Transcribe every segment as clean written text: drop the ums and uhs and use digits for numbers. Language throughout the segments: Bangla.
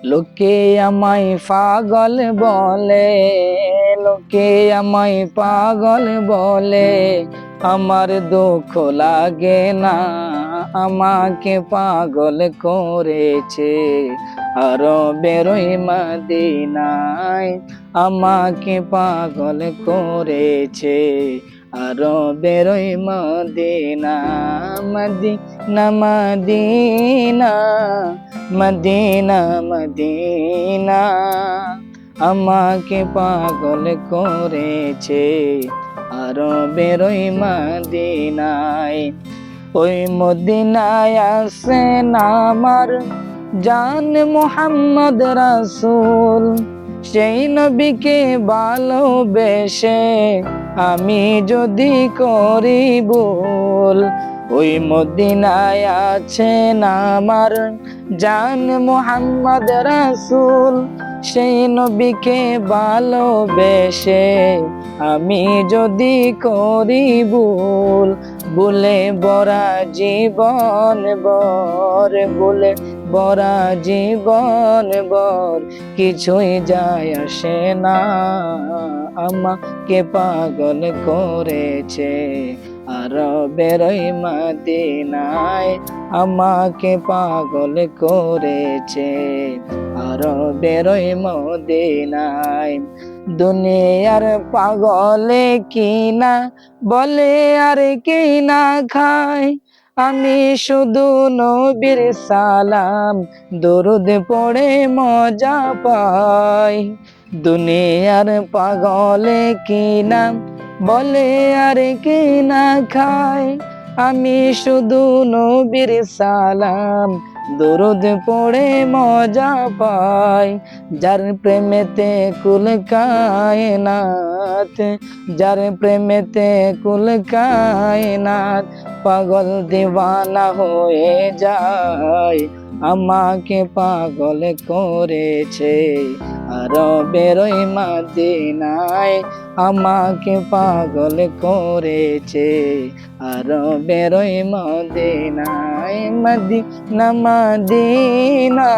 লোকে আমায় পাগল বলে, লোকে আমায় পাগল বলে, আমার দুঃখ লাগে না। আমাকে পাগল করেছে আরবের মদিনায়, আমাকে পাগল করেছে আরবের মদিনা। মদিনা মদিনা মদিনা মদিনা, আমাকে পাগল করেছে আরবের মদিনায়। ওই মদিনায় আছেন আমার জান মুহাম্মদ রাসূল, সেই নবীকে ভালোবেসে আমি যদি করি ভুল। ওই মদিনায় আছেন আমার জান মুহাম্মদ রাসূল, সেই নবীকে ভালোবেসে আমি যদি করি ভুল। ভুলে বরা জীবন বর, ভুলে বরা জীবন বর, কিছুই যায় আসে না। আমাকে পাগল করেছে আরবের মদিনায়, আমাকে পাগল করেছে আরবের মদিনায়। দুনিয়ার পাগলে কিনা বলে আর কি না খায়, আমি শুধু নবীর সালাম দরুদ পড়ে মজা পাই। দুনিয়ার পাগলে কিনা বলে আর কি না খায়, আমি শুধু নবীর সালাম দরুদ পড়ে মজা পাই। যার প্রেমেতে কুল কায়নাত, যার প্রেমেতে কুল কায়নাত পাগল দিওয়ানা হয়ে যায়, আমাকে পাগল করেছে আরবের মদিনায়, আমাকে পাগল করেছে আরবের মদিনায়। মদিনা মদিনা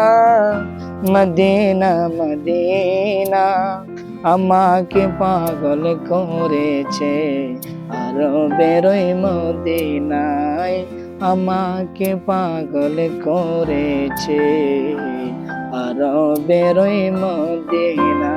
মদিনা মদিনা, আমাকে পাগল করেছে আরবের মদিনায়, আমাকে পাগল করেছে আরবের মদিনা।